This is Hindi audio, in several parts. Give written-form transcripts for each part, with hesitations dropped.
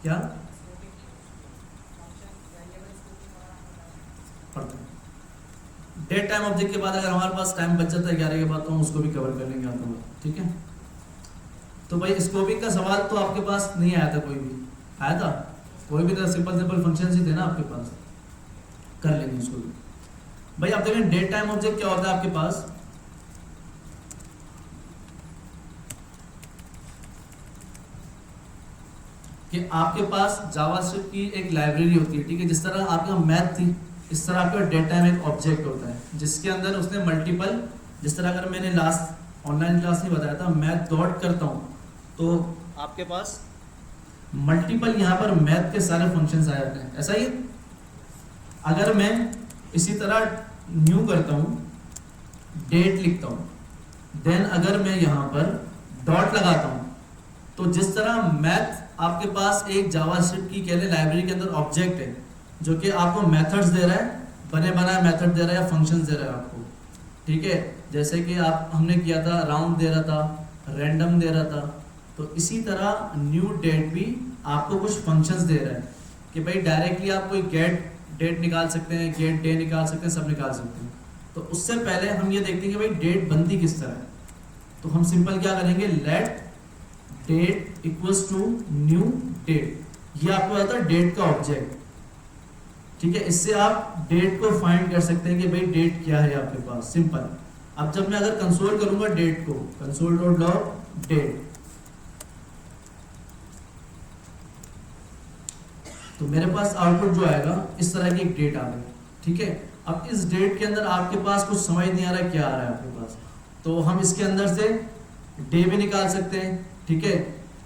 क्या पढ़ते हैं? डेट टाइम ऑब्जेक्ट के बाद अगर हमारे पास टाइम बच जाता है 11 के बाद तो हम उसको भी कवर कर लेंगे आता हुआ, ठीक है। तो भाई स्कोपिंग का सवाल तो आपके पास नहीं आया था, कोई भी आया था? कोई भी तो सिंपल सिंपल फंक्शन ही थे ना आपके पास, कर लेंगे उसको भी। भाई आप देखें डेट टाइम ऑब्जेक्ट क्या होता है आपके पास, कि आपके पास जावास्क्रिप्ट की एक लाइब्रेरी होती है, ठीक है। जिस तरह आपका मैथ थी, इस तरह आपका डेट टाइम एक ऑब्जेक्ट होता है जिसके अंदर उसने मल्टीपल, जिस तरह अगर मैंने लास्ट ऑनलाइन क्लास में बताया था मैथ डॉट करता हूँ तो आपके पास मल्टीपल यहाँ पर मैथ के सारे फंक्शंस आ जाते हैं, ऐसा ही। अगर मैं इसी तरह न्यू करता हूँ, डेट लिखता हूँ, देन अगर मैं यहाँ पर डॉट लगाता हूँ तो जिस तरह मैथ आपके पास एक जावास्क्रिप्ट की कह लें लाइब्रेरी के अंदर ऑब्जेक्ट है जो कि आपको मेथड्स दे रहा है, बने बनाए मेथड दे रहा है या फंक्शंस दे रहा है आपको, ठीक है। जैसे कि आप हमने किया था राउंड दे रहा था, रैंडम दे रहा था, तो इसी तरह न्यू डेट भी आपको कुछ फंक्शंस दे रहा है कि भाई डायरेक्टली आप कोई गेट डेट निकाल सकते हैं, गेट डे निकाल सकते हैं, सब निकाल सकते हैं। तो उससे पहले हम ये देखते हैं कि भाई डेट बनती किस तरह है। तो हम सिंपल क्या करेंगे, let date equals to new date, ये आपको आता है डेट का ऑब्जेक्ट, ठीक है। इससे आप डेट को फाइंड कर सकते हैं कि भाई डेट क्या है आपके पास, सिंपल। अब जब मैं अगर कंसोल करूंगा डेट को, कंसोल डॉट लॉग डेट, तो मेरे पास आउटपुट जो आएगा इस तरह की एक डेट आ गई, ठीक है। अब इस डेट के अंदर आपके पास कुछ समझ नहीं आ रहा है क्या आ रहा है आपके पास, तो हम इसके अंदर से डे भी निकाल सकते हैं, ठीक है।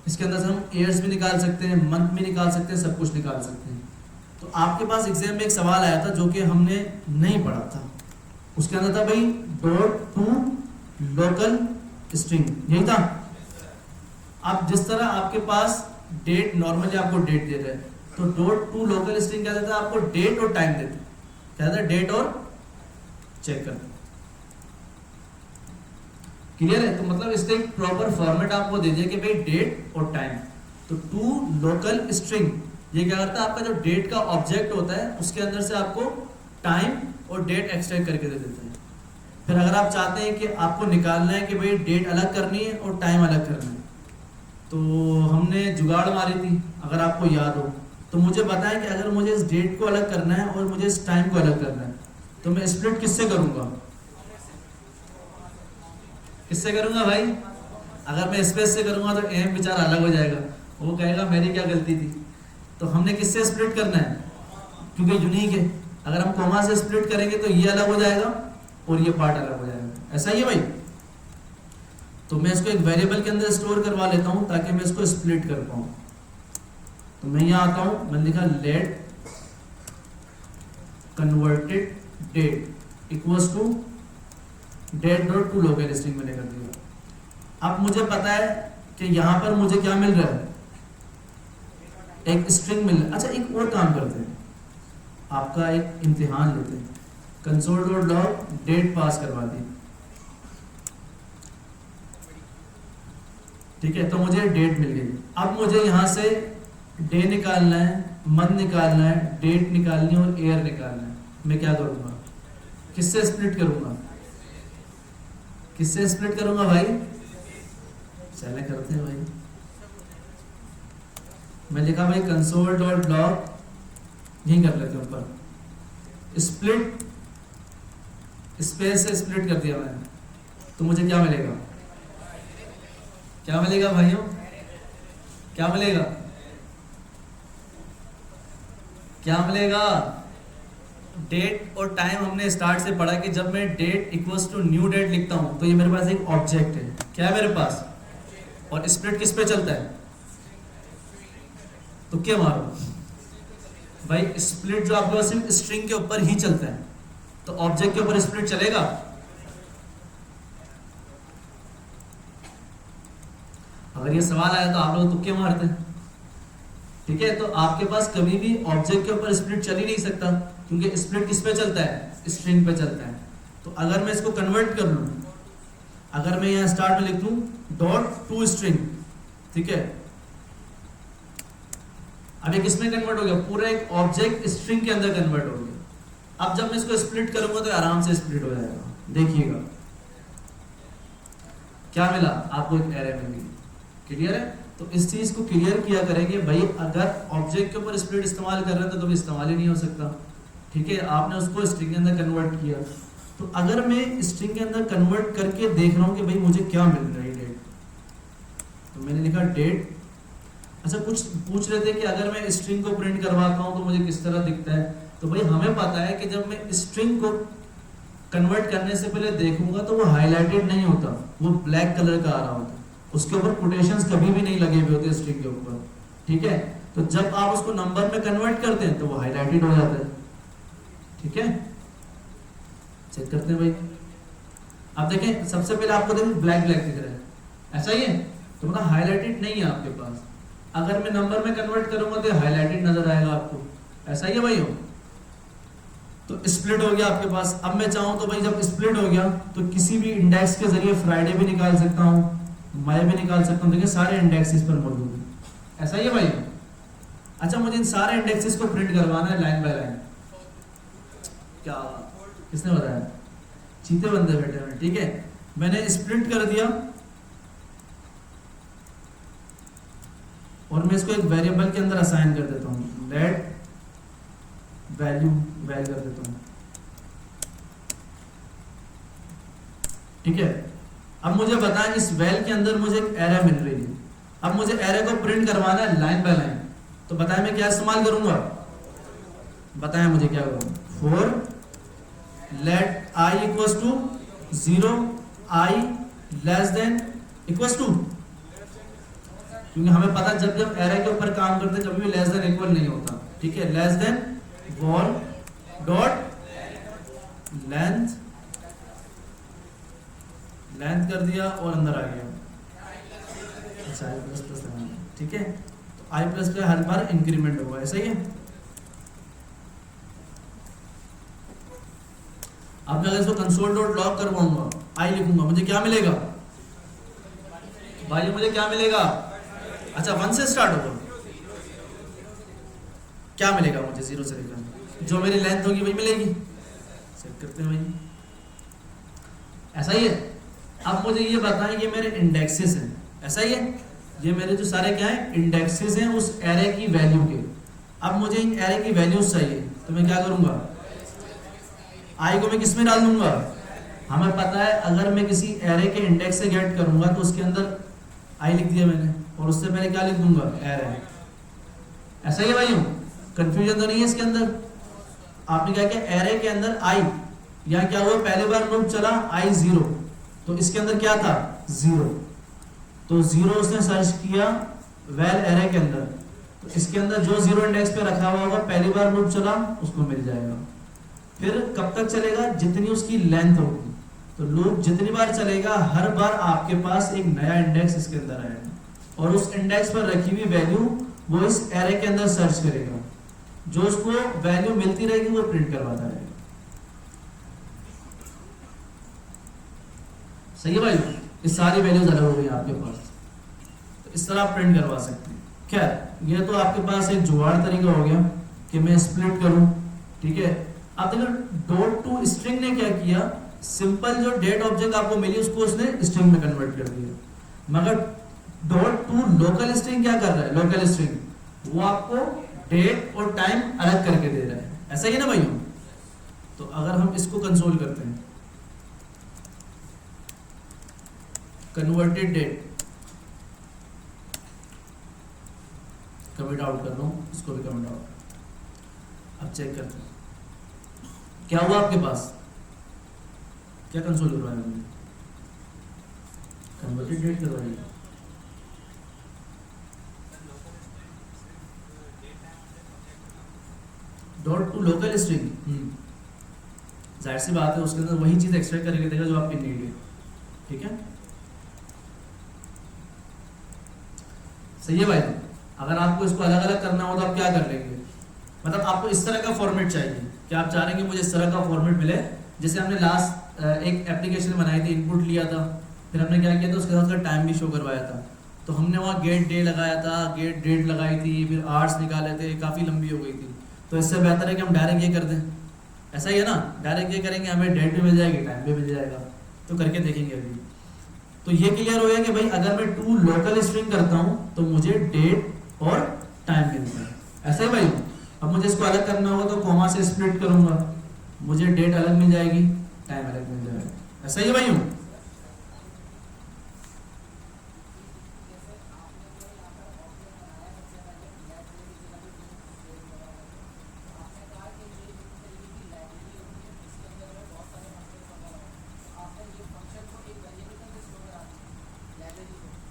इसके अंदर से हम ईयर्स भी निकाल सकते हैं, मंथ भी निकाल सकते हैं, सब कुछ निकाल सकते हैं। तो आपके पास एग्जाम में एक सवाल आया था जो कि हमने नहीं पढ़ा था, उसके अंदर था भाई डॉट टू लोकल स्ट्रिंग, यही था। अब जिस तरह आपके पास डेट नॉर्मली आपको डेट दे रहे हैं, तो डॉट टू लोकल स्ट्रिंग क्या देता है आपको, डेट और टाइम देता है, क्या देता है, डेट और चेक करते। क्लियर है? तो मतलब इसका एक प्रॉपर फॉर्मेट आपको दे दिया कि भाई डेट और टाइम। तो टू लोकल स्ट्रिंग ये क्या करता है, आपका जो डेट का ऑब्जेक्ट होता है उसके अंदर से आपको टाइम और डेट एक्सट्रैक्ट करके दे देता है। फिर अगर आप चाहते हैं कि आपको निकालना है कि भाई डेट अलग करनी है और टाइम अलग करना है, तो हमने जुगाड़ मारी थी अगर आपको याद हो, तो मुझे बताएं कि अगर मुझे इस डेट को अलग करना है और मुझे इस टाइम को अलग करना है तो मैं स्प्लिट किससे करूंगा, किससे करूंगा भाई? अगर मैं स्पेस से करूंगा तो एम बेचारा अलग हो जाएगा, वो कहेगा मेरी क्या गलती थी। तो हमने किससे स्प्लिट करना है, क्योंकि यूनिक है, अगर हम कॉमा से स्प्लिट करेंगे तो ये अलग हो जाएगा और ये पार्ट अलग हो जाएगा, ऐसा ही है भाई। तो मैं इसको एक वेरिएबल के अंदर स्टोर करवा लेता हूं ताकि मैं इसको स्प्लिट कर पाऊं। तो मैं यहां आता हूं, मैंने लिखा let converted date equals to date dot to local string मैंने कर दिया। अब मुझे पता है कि यहां पर मुझे क्या मिल रहा है, एक स्ट्रिंग मिल रहा है। अच्छा एक और काम करते हैं, आपका एक इम्तिहान लेते हैं, कंसोल डॉट लॉग डेट पास करवा दी, ठीक है। तो मुझे डेट मिल गई। अब मुझे यहां से डे निकालना है, मंथ निकालना है, डेट निकालनी है और ईयर निकालना है। मैं क्या करूंगा, किससे स्प्लिट करूंगा, किससे स्प्लिट करूंगा भाई? चले करते हैं भाई। मैं लिखा भाई कंसोल डॉट लॉग, यही कर लेते हैं ऊपर, स्प्लिट स्पेस से स्प्लिट कर दिया मैंने, तो मुझे क्या मिलेगा, क्या मिलेगा भाइयों, क्या मिलेगा, क्या मिलेगा? डेट और टाइम हमने स्टार्ट से पढ़ा कि जब मैं date equals to new date लिखता हूं तो ये मेरे पास एक ऑब्जेक्ट है, क्या है मेरे पास, और स्प्लिट किस पे चलता है, तो क्या मारो भाई, स्प्लिट जो आपके पास सिर्फ स्ट्रिंग के ऊपर ही चलता है, तो ऑब्जेक्ट के ऊपर स्प्लिट चलेगा? अगर ये सवाल आया तो आप लोग तुक्के मारते हैं, ठीक है। तो आपके पास कभी भी ऑब्जेक्ट के ऊपर स्प्लिट चल ही नहीं सकता, क्योंकि स्प्लिट किस पे चलता है, स्ट्रिंग पे चलता है। तो अगर मैं इसको कन्वर्ट कर लूं, अगर मैं यहां स्टार्ट में लिख दूं डॉट टू स्ट्रिंग, ठीक है, अब ये किसमें कन्वर्ट हो गया, पूरा एक ऑब्जेक्ट स्ट्रिंग के अंदर कन्वर्ट हो गया। अब जब मैं इसको स्प्लिट करूंगा तो आराम से स्प्लिट हो जाएगा। देखिएगा क्या मिला आपको, एक एरे मिली। क्लियर है? तो इस चीज को क्लियर किया करेंगे भाई, अगर ऑब्जेक्ट के ऊपर स्प्लिट इस्तेमाल कर रहे हैं तो कभी इस्तेमाल ही नहीं हो सकता। ठीक है, आपने उसको स्ट्रिंग के अंदर कन्वर्ट किया, तो अगर मैं स्ट्रिंग के अंदर कन्वर्ट करके देख रहा हूं कि भाई मुझे क्या मिल रहा है डेट, तो मैंने लिखा डेट। अच्छा, कुछ पूछ रहे थे कि अगर मैं स्ट्रिंग को प्रिंट करवाता हूं तो मुझे किस तरह दिखता है। तो भाई हमें पता है कि जब मैं स्ट्रिंग को कन्वर्ट करने से पहले देखूंगा तो वो हाईलाइटेड नहीं होता, वो ब्लैक कलर का आ रहा होता, उसके ऊपर कोटेशंस कभी भी नहीं लगे हुए होते स्ट्रिंग के ऊपर। ठीक है, तो जब आप उसको नंबर में कन्वर्ट करते हैं तो वो हाईलाइटेड हो जाता है। ठीक है, चेक करते हैं भाई। अब देखें, सबसे पहले आपको देखें ब्लैक ब्लैक दिख रहा है, ऐसा ही है, तो मतलब हाईलाइटेड नहीं है आपके पास। अगर मैं नंबर में कन्वर्ट करूंगा तो हाईलाइटेड नजर आएगा आपको, ऐसा ही है भाई। हो तो स्प्लिट हो गया आपके पास। अब मैं चाहूं तो भाई जब स्प्लिट हो गया तो किसी भी इंडेक्स के जरिए फ्राइडे भी निकाल सकता हूं, मई भी निकाल सकता हूं। देखिए सारे इंडेक्स इस पर मौजूद है, ऐसा ही है भाई। अच्छा, मुझे इन सारे इंडेक्सेस को प्रिंट करवाना है लाइन बाय लाइन। क्या किसने बताया? चीते बंदे बैठे हुए। ठीक है, मैंने स्प्लिट कर दिया और मैं इसको एक वेरिएबल के अंदर असाइन कर देता हूं, लेट वैल्यू वैल्यू कर देता हूं। ठीक है, अब मुझे बताएं इस वैल के अंदर मुझे एक एरे मिल रही है। अब मुझे एरे को प्रिंट करवाना है लाइन बाय लाइन, तो बताएं मैं क्या इस्तेमाल करूंगा, बताएं मुझे क्या करूंगा। For let I equals to 0, I less than equals to, क्योंकि हमें पता जब जब एरे के ऊपर काम करते कभी भी लेस देन इक्वल नहीं होता। ठीक है, less than wall dot length, length कर दिया और अंदर आ गया। अच्छा, आई प्लस प्लस लगाना। ठीक है, तो आई प्लस पे हर बार इंक्रीमेंट होगा, ऐसा ही है। अब मैं अगर इसको कंसोल डॉट लॉग करवाऊंगा, आई लिखूंगा, मुझे क्या मिलेगा भाई, मुझे क्या मिलेगा? अच्छा, 1 से स्टार्ट होगा, क्या मिलेगा मुझे? 0 से लेकर जो मेरी लेंथ होगी वही मिलेगी। चेक करते हैं भाई, ऐसा ही है। अब मुझे ये बताएं, ये मेरे इंडेक्सेस हैं, ऐसा ही है, ये मेरे जो सारे क्या हैं इंडेक्सेस हैं उस एरे की वैल्यू के। अब मुझे इन एरे की वैल्यूज चाहिए, तो मैं क्या करूंगा, आई को मैं किस में डाल दूंगा। हमें पता है अगर मैं किसी एरे के इंडेक्स से गेट करूंगा तो उसके अंदर आई लिख दिया मैंने, और उससे पहले क्या लिख दूंगा, एरे। ऐसा ही है भाई, कंफ्यूजन तो नहीं है इसके अंदर। आपने क्या किया, एरे के अंदर आई, यहाँ क्या हुआ, पहले बार लूप चला आई 0, तो इसके अंदर क्या था 0, तो 0 उसने सर्च किया वैल एरे के अंदर, तो इसके अंदर जो 0 इंडेक्स पे रखा हुआ होगा पहली बार लूप चला उसको मिल जाएगा। फिर कब तक चलेगा, जितनी उसकी लेंथ होगी। तो लूप जितनी बार चलेगा हर बार आपके पास एक नया इंडेक्स इसके अंदर आएगा, और उस इंडेक्स पर रखी हुई वैल्यू वो इस एरे के अंदर सर्च करेगा, जो उसको वैल्यू मिलती रहेगी वो प्रिंट करवाता रहेगा। सही है भाई, ये सारी वैल्यूज अलग हो गई आपके पास, तो इस तरह आप प्रिंट करवा सकते हैं। खैर ये तो आपके पास एक जुगाड़ तरीका हो गया कि मैं स्प्लिट करूं। ठीक है, अब देखो डॉट टू स्ट्रिंग ने क्या किया, सिंपल जो डेट ऑब्जेक्ट आपको मिली उसको उसने स्ट्रिंग में कन्वर्ट कर दिया, मगर डॉट टू लोकल स्ट्रिंग क्या कर रहा है, लोकल स्ट्रिंग वो आपको डेट और टाइम अलग करके दे रहा है, ऐसा ही है ना भाइयों। तो अगर हम इसको कंसोल करते हैं, कन्वर्टेड डेट, कमिट आउट कर लो, इसको भी कमिट आउट। अब चेक करते हैं क्या हुआ आपके पास, क्या कंसोल करवाया हमने, कन्वर्टेड डेट करवाई। डॉट टू लोकल स्ट्रिंग, जाहिर सी बात है उसके अंदर वही चीज एक्सट्रैक्ट करके देगा जो आपकी नीड है। ठीक है, सही है भाई। अगर आपको इसको अलग अलग करना हो तो आप क्या कर लेंगे, मतलब आपको इस तरह का फॉर्मेट चाहिए कि आप चाह रहे हैं कि मुझे इस तरह का फॉर्मेट मिले, जैसे हमने लास्ट एक एप्लीकेशन बनाई थी, इनपुट लिया था, फिर हमने क्या किया था उसके साथ उसका टाइम भी शो करवाया था। तो हमने वहाँ गेट डे लगाया था, गेट डेट लगाई थी, फिर आवर्स निकाले थे, काफ़ी लंबी हो गई थी। तो इससे बेहतर है कि हम डायरेक्ट ये कर दें। ऐसा ही है ना, डायरेक्ट ये करेंगे, हमें डेट भी मिल जाएगी, टाइम भी मिल जाएगा। तो करके देखेंगे अभी। तो ये क्लियर हो गया कि भाई अगर मैं टू लोकल स्ट्रिंग करता हूँ तो मुझे डेट और टाइम मिलता है। ऐसा ही भाई। अब मुझे इसको अलग करना होगा तो कॉमा से स्प्लिट करूंगा, मुझे डेट अलग मिल जाएगी, टाइम अलग मिल जाएगा। ऐसा ही है भाई।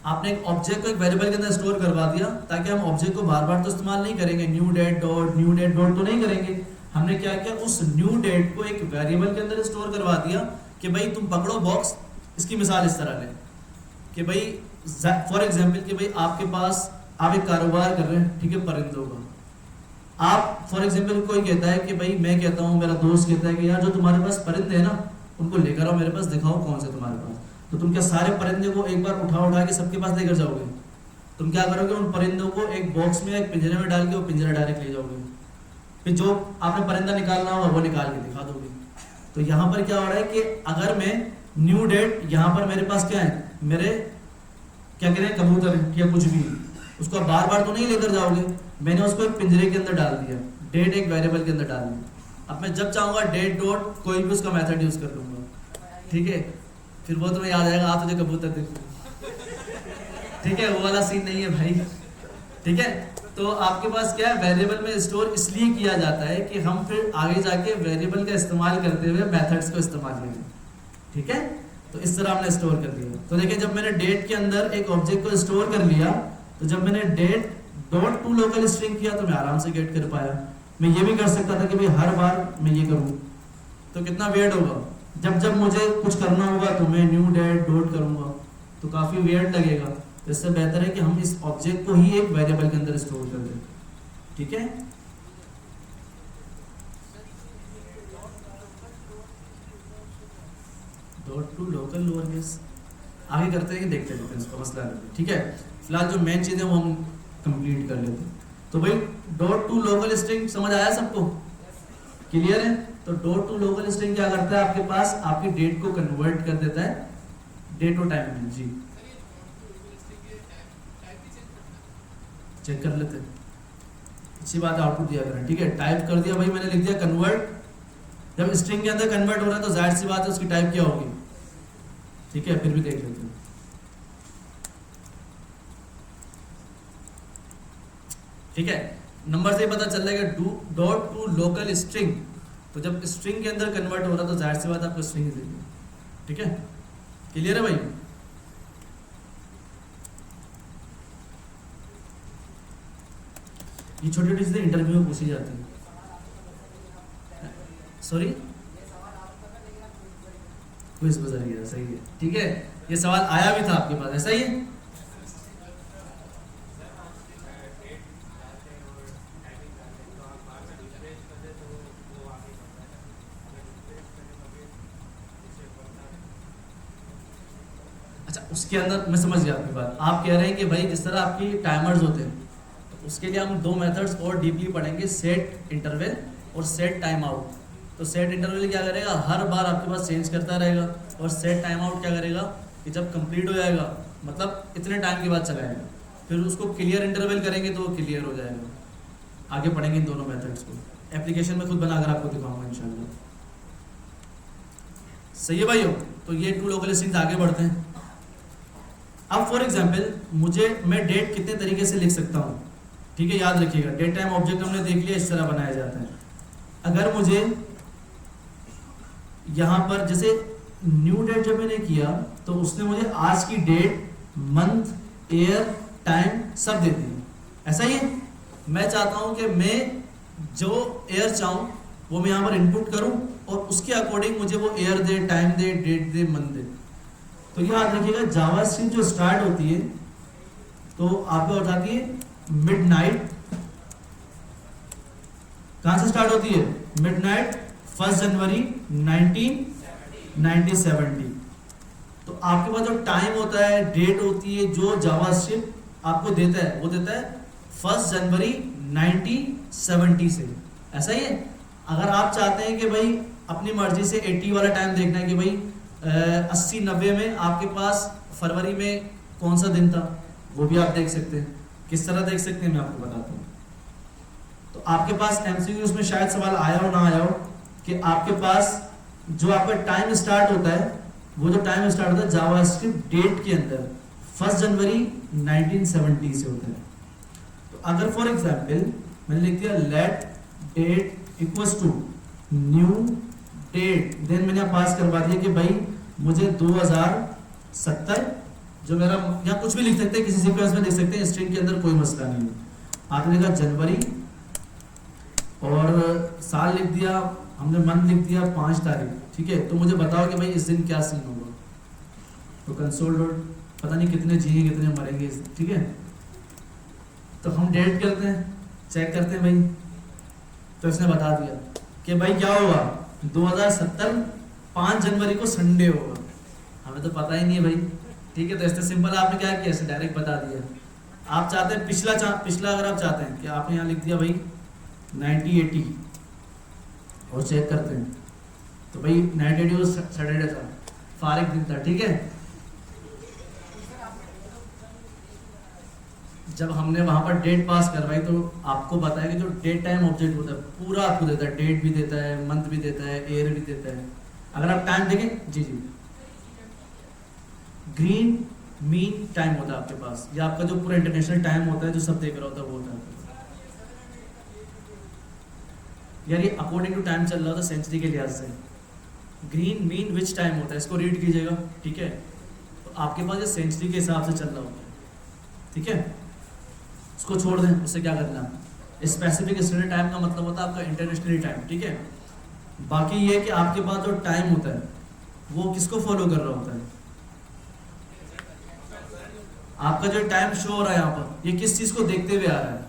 आपने एक ऑब्जेक्ट को एक वेरिएबल के अंदर स्टोर करवा दिया ताकि हम ऑब्जेक्ट को बार बार तो इस्तेमाल नहीं करेंगे, न्यू डेट डॉट तो नहीं करेंगे। हमने क्या किया, उस न्यू डेट को एक वेरिएबल के अंदर स्टोर करवा दिया कि भाई तुम पकड़ो बॉक्स। इसकी मिसाल इस तरह लें कि भाई फॉर एग्जांपल कि भाई आपके पास आप एक कारोबार कर रहे हैं, ठीक है, परिंदों का। आप फॉर एग्जांपल कोई कहता है कि भाई, मैं कहता हूँ, मेरा दोस्त कहता है कि यार जो तुम्हारे पास परिंदे हैं ना उनको लेकर आओ मेरे पास, दिखाओ कौन से तुम्हारे पास। तो तुम क्या सारे परिंदे को एक बार उठा के सबके पास लेकर जाओगे? तुम क्या करोगे, उन परिंदों को एक बॉक्स में, एक पिंजरे में डाल के वो पिंजरा डायरेक्ट ले जाओगे, फिर जो आपने परिंदा निकालना होगा वो निकाल के दिखा दोगे। तो यहाँ पर क्या हो रहा है कि अगर मैं न्यू डेट, यहाँ पर मेरे पास क्या है, मेरे क्या कह रहे हैं, कबूतर है या कुछ भी, उसको बार बार तो नहीं लेकर जाओगे, मैंने उसको एक पिंजरे के अंदर डाल दिया, डेट एक वेरिएबल के अंदर डाल दिया। अब मैं जब चाहूंगा डेट डॉट कोई भी उसका मेथड यूज कर लूंगा, ठीक है, फिर वो तुम्हें याद आएगा, आप तुझे कबूतर देखो, ठीक है, वो वाला सीन नहीं है भाई, ठीक है। तो आपके पास क्या है, वेरिएबल में स्टोर इसलिए किया जाता है कि हम फिर आगे जाके वेरिएबल का इस्तेमाल करते हुए मेथड्स को इस्तेमाल करें, ठीक है। तो इस तरह हमने स्टोर कर दिया। तो देखिए, जब मैंने डेट के अंदर एक ऑब्जेक्ट को स्टोर कर लिया, तो जब मैंने date dot to local string किया तो मैं आराम से गेट कर पाया। मैं ये भी कर सकता था कि भाई हर बार मैं ये करूँ, तो कितना वेट होगा। जब जब मुझे कुछ करना होगा तो मैं न्यू डेट डॉट करूंगा, तो काफी वेट लगेगा। तो इससे बेहतर है कि हम इस ऑब्जेक्ट को ही एक वेरिएबल के अंदर स्टोर कर दें, ठीक है। Dot to local lower case आगे करते हैं, देखते हैं इसका मसला है, ठीक है। फिलहाल जो मेन चीज है वो हम कंप्लीट कर लेते हैं। तो भाई डॉट टू लोकल स्ट्रिंग समझ आया सबको, क्लियर है। तो डॉट टू लोकल स्ट्रिंग क्या करता है, आपके पास आपकी डेट को कन्वर्ट कर देता है डेट और टाइम में। जी चेक कर लेते हैं, अच्छी बात है, आउटपुट दिया करें, ठीक है। टाइप कर दिया भाई, मैंने लिख दिया कन्वर्ट। जब स्ट्रिंग के अंदर कन्वर्ट हो रहा है तो जाहिर सी बात है उसकी टाइप क्या होगी, ठीक है। फिर भी देख लेते हैं, ठीक है। नंबर से ही पता चल रहा है कि डॉट टू लोकल स्ट्रिंग, तो जब स्ट्रिंग के अंदर कन्वर्ट हो रहा है तो जाहिर सी बात आपको स्ट्रिंग देगी, ठीक है। क्लियर है भाई। ये छोटी छोटी चीजें इंटरव्यू में पूछी जाती है। सॉरी, क्विज गुजर गया, सही है, ठीक है। ये सवाल आया भी था आपके पास, ऐसा ही है। अच्छा, उसके अंदर मैं समझ गया आपकी बात। आप कह रहे हैं कि भाई जिस तरह आपकी टाइमर्स होते हैं, तो उसके लिए हम दो मेथड्स और डीपली पढ़ेंगे, सेट इंटरवल और सेट टाइम आउट। तो सेट इंटरवल क्या करेगा, हर बार आपके पास चेंज करता रहेगा, और सेट टाइम आउट क्या करेगा कि जब कंप्लीट हो जाएगा, मतलब इतने टाइम के बाद चलाएगा, फिर उसको क्लियर इंटरवल करेंगे तो वो क्लियर हो जाएगा। आगे पढ़ेंगे इन दोनों मेथड्स को, एप्लीकेशन में खुद बनाकर आपको दिखाऊंगा इंशाल्लाह। सही है भाइयों। तो ये टू लोकल स्ट्रिंग्स, आगे बढ़ते हैं। अब फॉर एग्जाम्पल मैं डेट कितने तरीके से लिख सकता हूँ, ठीक है, याद रखिएगा। डेट टाइम ऑब्जेक्ट हमने देख लिया, इस तरह बनाया जाता है। अगर मुझे यहाँ पर जैसे न्यू डेट जब मैंने किया तो उसने मुझे आज की डेट, मंथ, ईयर, टाइम सब दे दिए, ऐसा ही है। मैं चाहता हूँ कि मैं जो ईयर चाहूँ वो मैं यहाँ पर इनपुट करूँ और उसके अकॉर्डिंग मुझे वो ईयर दे, टाइम दे, डेट दे, मंथ दे। तो याद रखिएगा, जावास्क्रिप्ट जो स्टार्ट होती है तो आपको बताती है मिडनाइट। कहां से स्टार्ट होती है, मिडनाइट 1 जनवरी 1970। तो आपके पास जो टाइम होता है, डेट होती है, जो जावास्क्रिप्ट आपको देता है वो देता है 1 जनवरी 1970 से, ऐसा ही है। अगर आप चाहते हैं कि भाई अपनी मर्जी से 80 वाला टाइम देखना है कि भाई 80-90 में आपके पास फरवरी में कौन सा दिन था, वो भी आप देख सकते हैं। किस तरह देख सकते हैं मैं आपको बताता हूँ। तो आपके पास एमसीक्यूज में शायद सवाल आया हो ना आया हो कि आपके पास जो आपका टाइम स्टार्ट होता है, वो जो टाइम स्टार्ट होता है जावास्क्रिप्ट डेट के अंदर 1 जनवरी 1970 से होता है। तो अगर फॉर एग्जांपल मैंने लिख दिया let date equals to new date, then मैंने पास करवा दिया कि भाई मुझे 2070, जो मेरा यहाँ कुछ भी लिख सकते हैं, किसी सीक्वेंस में लिख सकते हैं, स्ट्रिंग के अंदर कोई मसला नहीं है। आपने लिखा जनवरी और साल लिख दिया, हमने मंथ लिख दिया 5 तारीख, ठीक है। तो मुझे बताओ कि भाई इस दिन क्या सीन होगा। तो कंसोल डॉट पता नहीं कितने जिए कितने मरेंगे, ठीक है। तो हम डेट करते हैं, चेक करते हैं भाई, तो इसने बता दिया कि भाई क्या होगा 2070 5 जनवरी को संडे होगा। हमें तो पता ही नहीं है भाई, ठीक है। तो इससे सिंपल आपने क्या किया, इसे डायरेक्ट बता दिया। आप चाहते हैं पिछला अगर आप चाहते हैं कि आपने यहाँ लिख दिया भाई 1980 और चेक करते हैं तो भाई 1980 सैटरडे था, फारिग दिन था, ठीक है। जब हमने वहां पर डेट पास करवाई तो आपको बताया कि जो डेट टाइम ऑब्जेक्ट होता है पूरा आपको देता है, डेट भी देता है, मंथ भी देता है, ईयर भी देता है। अगर आप टाइम देखें, जी जी, ग्रीन मीन टाइम होता है आपके पास, या आपका जो पूरा इंटरनेशनल टाइम होता है जो सब देख रहा होता है वो होता है यार, ये अकॉर्डिंग टू टाइम चल रहा होता है सेंचुरी के लिहाज से। ग्रीन मीन विच टाइम होता है, इसको रीड कीजिएगा, ठीक है। तो आपके पास ये सेंचुरी के हिसाब से चल रहा होता है, ठीक है। उसको छोड़ दें, उससे क्या करना। स्पेसिफिक स्टैंडर्ड टाइम का मतलब होता है आपका इंटरनेशनल टाइम, ठीक है। बाकी ये कि आपके पास जो टाइम होता है वो किसको फॉलो कर रहा होता है, आपका जो टाइम शो हो रहा है यहाँ पर, ये किस चीज को देखते हुए आ रहा है।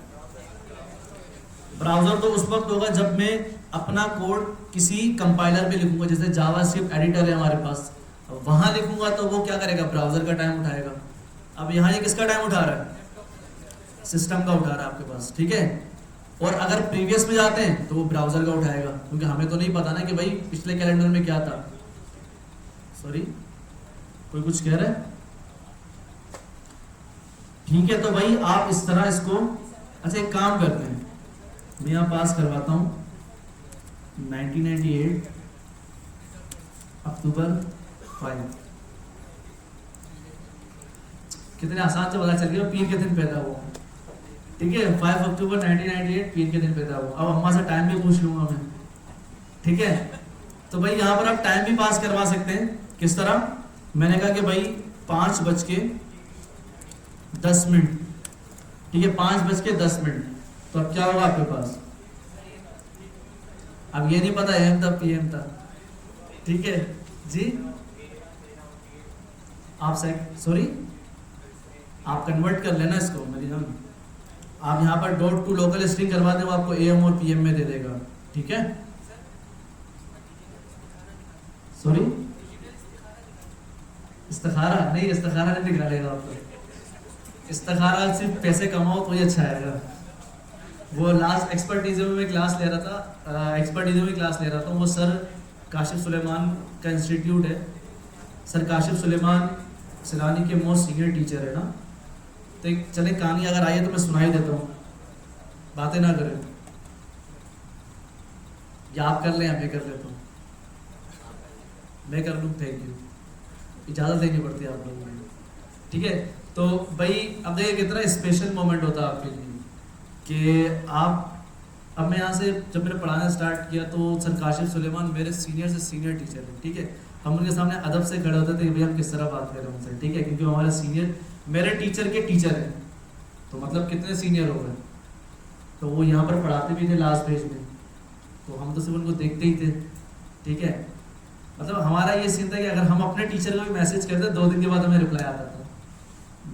ब्राउजर तो उस वक्त होगा जब मैं अपना कोड किसी कंपाइलर पे लिखूंगा, जैसे जावास्क्रिप्ट एडिटर है हमारे पास, वहां लिखूंगा तो वो क्या करेगा, ब्राउजर का टाइम उठाएगा। अब यहाँ ये किसका टाइम उठा रहा है, सिस्टम का उठा रहा है आपके पास, ठीक है। और अगर प्रीवियस में जाते हैं तो वो ब्राउजर का उठाएगा, क्योंकि हमें तो नहीं पता ना कि भाई पिछले कैलेंडर में क्या था। सॉरी, कोई कुछ कह रहा है, ठीक है। तो भाई आप इस तरह इसको, अच्छा एक काम करते हैं, मैं यहाँ पास करवाता हूँ 1998 अक्टूबर 5, कितने आसान से पता चल गया, पीर के दिन पैदा हुआ, ठीक है। 5 अक्टूबर 1998 पीर के दिन पैदा हुआ। अब अम्मा से टाइम भी पूछ लूंगा मैं, ठीक है। तो भाई यहाँ पर आप टाइम भी पास करवा सकते हैं, किस तरह, मैंने कहा कि भाई 5:10, ठीक है, 5:10। तो अब क्या होगा आपके पास, अब ये नहीं पता एम था पीएम था, ठीक है जी। आप सॉरी आप कन्वर्ट कर लेना इसको, मेरी जान, आप यहाँ पर डॉट टू लोकल स्ट्रिंग करवा दें, वो आपको एम और पीएम में दे देगा, ठीक है। सॉरी, इस्तिखारा नहीं, इस्तिखारा नहीं निकालेगा आपको, इस्तिखारा सिर्फ पैसे कमाओ तो ही अच्छा आएगा। वो लास्ट एक्सपर्टिज्म में क्लास ले रहा था, एक्सपर्टिज्म में क्लास ले रहा था, वो सर काशिफ सुलेमान का इंस्टीट्यूट है, सर काशिफ सुलेमान सिलानी के मोस्ट सीनियर टीचर है ना। तो एक चले कहानी अगर आई है तो मैं सुनाई देता हूँ, बातें ना करें, या आप कर लें, मैं कर लेता हूँ, मैं कर लूँ, थैंक यू, इजाज़त देनी पड़ती है आप लोगों को, ठीक है। तो भाई अब देखिए कितना स्पेशल मोमेंट होता है आपके लिए कि आप, अब मैं यहाँ से जब मैंने पढ़ाना स्टार्ट किया तो सर काशिफ सुलेमान मेरे सीनियर से सीनियर टीचर है, ठीक है। हम उनके सामने अदब से खड़े होते थे कि भाई हम किस तरह बात कर रहे हैं उनसे, ठीक है, क्योंकि हमारे सीनियर मेरे टीचर के टीचर हैं, तो मतलब कितने सीनियर हो गए। तो वो यहाँ पर पढ़ाते भी थे लास्ट पेज में, तो हम तो सिर्फ उनको देखते ही थे, ठीक है। मतलब हमारा ये सीन था कि अगर हम अपने टीचर को भी मैसेज करते 2 दिन के बाद हमें रिप्लाई आता था।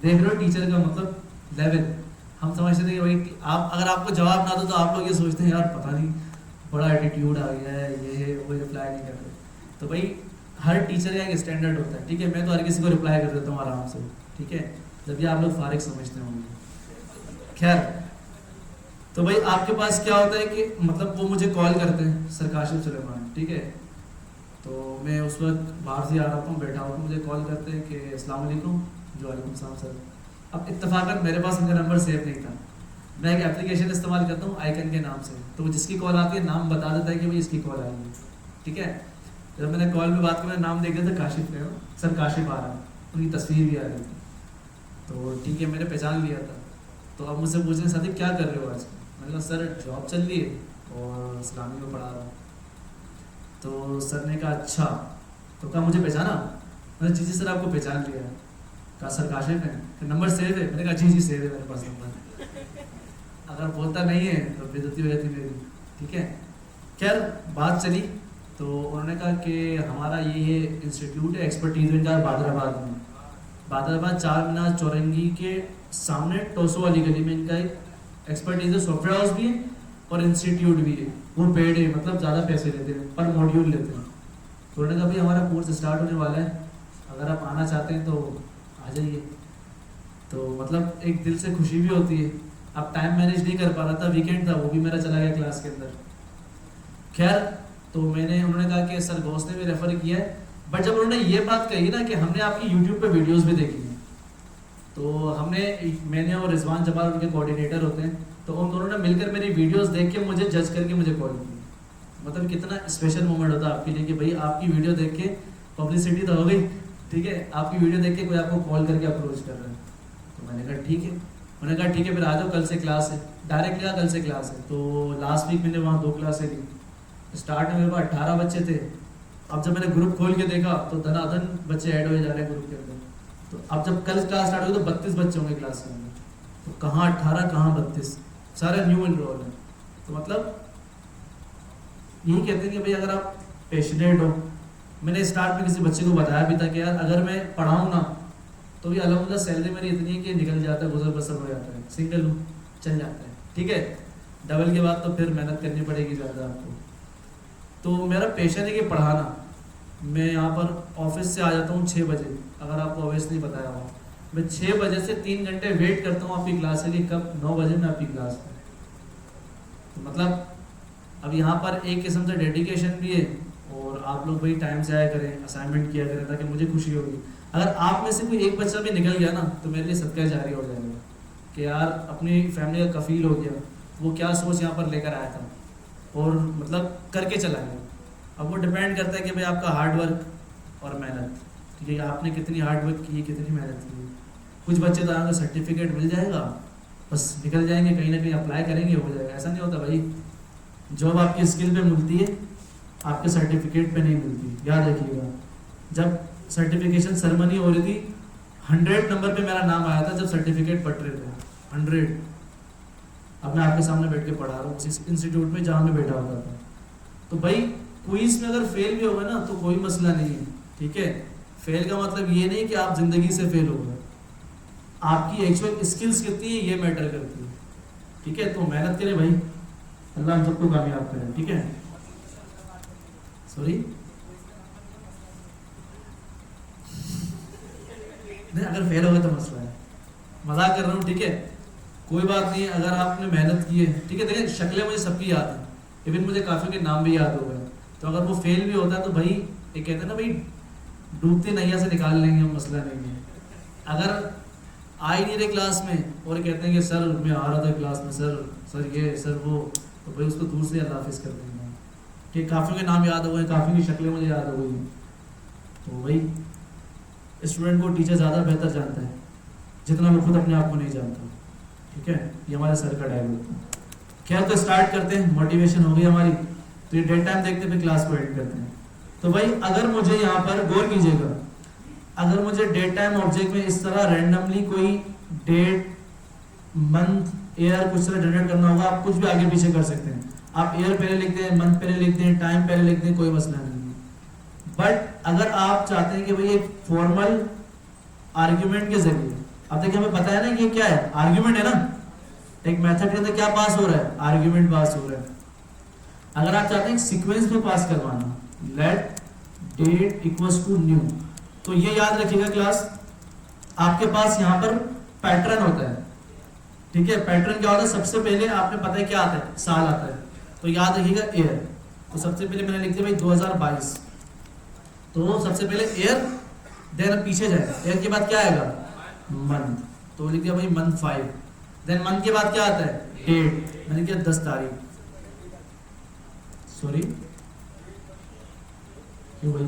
देख रहे हो टीचर का मतलब लेवल, हम समझते थे कि भाई आप, अगर आपको जवाब ना दो तो आप लोग ये सोचते हैं यार पता नहीं बड़ा एटीट्यूड आ गया है, ये वो रिप्लाई नहीं करते। तो भाई हर टीचर का एक स्टैंडर्ड होता है, ठीक है। मैं तो हर किसी को रिप्लाई कर देता हूँ आराम से, ठीक है, जब ये आप लोग फारिग समझते होंगे। खैर, तो भाई आपके पास क्या होता है कि मतलब वो मुझे कॉल करते हैं, सर काशिफ सुलेमान, ठीक है। तो मैं उस वक्त बाहर से आ रहा हूँ, बैठा हुआ, मुझे कॉल करते हैं कि अस्सलाम वालेकुम। जो वालेकुम सलाम सर। अब इत्तेफाकन मेरे पास उनका नंबर सेव नहीं था। मैं एक एप्लीकेशन इस्तेमाल करता हूँ आइकन के नाम से, तो जिसकी कॉल आती है नाम बता देता है कि भाई इसकी कॉल आई है, ठीक है। जब मैंने कॉल में बात की, मैंने नाम देख लिया था काशिफ ने, सर काशिफ आ रहा है, उनकी तस्वीर भी आ रही थी। तो ठीक है, मैंने पहचान लिया था। तो अब मुझसे पूछे सादिक क्या कर रहे हो आज? मैंने कहा सर जॉब चल रही है और इस्लामी में पढ़ा रहा हूँ। तो सर ने कहा अच्छा, तो कहा मुझे पहचाना? मैंने जी जी सर आपको पहचान लिया। कहा सर काशिफ है, नंबर सेव है? मैंने कहा जी जी सेव है मेरे पास नंबर। अगर बोलता नहीं है तो बेइज्जती हो जाती मेरी, ठीक है। खैर बात चली, तो उन्होंने कहा कि हमारा ये इंस्टीट्यूट है एक्सपर्टीज विंडर बादराबाद में, बादराबाद 4 मीनार चौरंगी के सामने टोसो वाली गली में इनका एक एक्सपर्टीज सॉफ्टवेयर हाउस भी है और इंस्टीट्यूट भी है। वो पेड है, मतलब ज़्यादा पैसे लेते हैं, पर मॉड्यूल लेते हैं। तो उन्होंने कहा भाई हमारा कोर्स स्टार्ट होने वाला है, अगर आप आना चाहते हैं तो आ जाइए। तो मतलब एक दिल से खुशी भी होती है। अब टाइम मैनेज नहीं कर पा रहा था, वीकेंड था, वो भी मेरा चला गया क्लास के अंदर। खैर, तो उन्होंने कहा कि सर गौस ने भी रेफर किया है, बट जब उन्होंने ये बात कही ना कि हमने आपकी यूट्यूब पे वीडियोस भी देखी हैं, तो मैंने और रिजवान जमाल उनके कोऑर्डिनेटर होते हैं, तो उन दोनों ने मिलकर मेरी वीडियोस देख के मुझे जज करके मुझे कॉल की। मतलब कितना स्पेशल मोमेंट होता है आपके लिए कि भाई आपकी वीडियो देख के, पब्लिसिटी तो हो गई, ठीक है, आपकी वीडियो देख के कोई आपको कॉल करके अप्रोच कर रहा है। तो मैंने कहा ठीक है, उन्होंने कहा ठीक है फिर आ जाओ, कल से क्लास है। डायरेक्ट कहा कल से क्लास है। तो लास्ट वीक मैंने वहाँ 2 क्लासें ली। स्टार्ट में मेरे पास 18 बच्चे थे, अब जब मैंने ग्रुप खोल के देखा तो धनाधन बच्चे ऐड हो जा रहे हैं ग्रुप के अंदर। तो अब जब कल क्लास स्टार्ट हुई तो 32 बच्चे होंगे क्लास के अंदर। तो कहाँ 18 कहाँ 32, सारे न्यू एनरोल हैं। तो मतलब यही कहते हैं कि भाई अगर आप पैशनेट हो, मैंने स्टार्ट में किसी बच्चे को बताया भी था कि यार अगर मैं पढ़ाऊँ ना तो भी अलहमदिल्ला सैलरी मेरी इतनी है कि निकल जाता है, गुजर बसर हो जाता है, सिंगल हूँ चल जाता है, ठीक है। डबल के बाद तो फिर मेहनत करनी पड़ेगी ज़्यादा आपको। तो मेरा पैशन है कि पढ़ाना। मैं यहाँ पर ऑफिस से आ जाता हूँ 6 बजे, अगर आपको ऑब्वियसली बताया हो। मैं 6 बजे से 3 घंटे वेट करता हूँ आपकी क्लास के लिए, कब 9 बजे मैं आपकी क्लास में। तो मतलब अब यहाँ पर एक किस्म से डेडिकेशन भी है, और आप लोग भाई टाइम से आया करें, असाइनमेंट किया करें, ताकि मुझे खुशी होगी। अगर आप में से कोई एक बच्चा भी निकल गया ना तो मेरे लिए सदका जारी हो जाएगा कि यार अपनी फैमिली का कफील हो गया, वो क्या सोच यहाँ पर लेकर आया था और मतलब करके चला गया। अब वो डिपेंड करता है कि भाई आपका हार्ड वर्क और मेहनत, ठीक है, आपने कितनी हार्ड वर्क की है, कितनी मेहनत की है। कुछ बच्चे तो आपको सर्टिफिकेट मिल जाएगा, बस निकल जाएंगे, कहीं ना कहीं अप्लाई करेंगे, हो जाएगा। ऐसा नहीं होता भाई, जॉब आपकी स्किल पे मिलती है, आपके सर्टिफिकेट पे नहीं मिलती, याद रखिएगा। जब सर्टिफिकेशन सेरेमनी हो रही थी 100 नंबर पे मेरा नाम आया था जब सर्टिफिकेट बट रहे थे 100। अब मैं आपके सामने बैठ के पढ़ा रहा हूँ उसी इंस्टीट्यूट में जहाँ मैं बैठा हुआ था। तो भाई क्विज में अगर फेल भी होगा ना तो कोई मसला नहीं है, ठीक है। फेल का मतलब ये नहीं कि आप जिंदगी से फेल हो गए, आपकी एक्चुअल स्किल्स कितनी है ये मैटर करती है, ठीक है। तो मेहनत करें भाई, अल्लाह हम सबको कामयाब करें, ठीक है। सॉरी नहीं, अगर फेल हो गए तो मसला है, मजाक कर रहा हूँ, ठीक है, कोई बात नहीं। अगर आपने मेहनत की है, ठीक है, देखिए शक्लें मुझे सबकी याद है, इवन मुझे काफ़ी के नाम भी याद हो गए। तो अगर वो फेल भी होता है तो भाई ये कहते हैं ना भाई, डूबती नैया से निकाल लेंगे हम, मसला नहीं है। अगर आ ही नहीं रहे क्लास में और कहते हैं कि सर मैं आ रहा था क्लास में, सर ये सर वो, तो भाई उसको दूर से अल्लाह हाफिज़ कर देंगे, ठीक। काफ़ियों के नाम याद हो गए, काफ़ी की शक्लें मुझे याद हो गई। तो भाई स्टूडेंट को टीचर ज़्यादा बेहतर जानता है जितना वो खुद अपने आप को नहीं जानता, ठीक है। ये हमारे सर का डायलॉग था। खैर तो स्टार्ट करते हैं, मोटिवेशन हो गई हमारी। तो ये डेट टाइम देखते हुए क्लास को एंड करते हैं। तो भाई अगर मुझे यहाँ पर गौर कीजिएगा, अगर मुझे डेट टाइम ऑब्जेक्ट में इस तरह रैंडमली कोई डेट, मंथ, ईयर कुछ तरह जनरेट करना होगा, आप कुछ भी आगे पीछे कर सकते हैं। आप ईयर पहले लिखते हैं, मंथ पहले लिखते हैं, टाइम पहले लिखते हैं, कोई मसला नहीं है। बट अगर आप चाहते हैं कि भाई एक फॉर्मल आर्ग्यूमेंट के जरिए, अब देखिए हमें पता है ना ये क्या है, आर्ग्यूमेंट है ना, एक मेथड के अंदर क्या पास हो रहा है, आर्ग्यूमेंट पास हो रहा है। अगर आप चाहते हैं सीक्वेंस में पास करवाना, let date equals to new. तो ये याद रखिएगा क्लास, आपके पास यहाँ पर पैटर्न होता है, ठीक है। पैटर्न क्या होता है, सबसे पहले आपने पता है क्या आता है, साल आता है, तो याद रखिएगा ईयर। तो सबसे पहले मैंने लिख दिया भाई 2022, तो सबसे पहले ईयर, देन पीछे जाएगा, ईयर के बाद क्या आएगा, मंथ, तो लिख दिया भाई मंथ 5, देन मंथ के बाद क्या आता है, डेट, मैंने किया 10 तारीख, सॉरी क्यों भाई,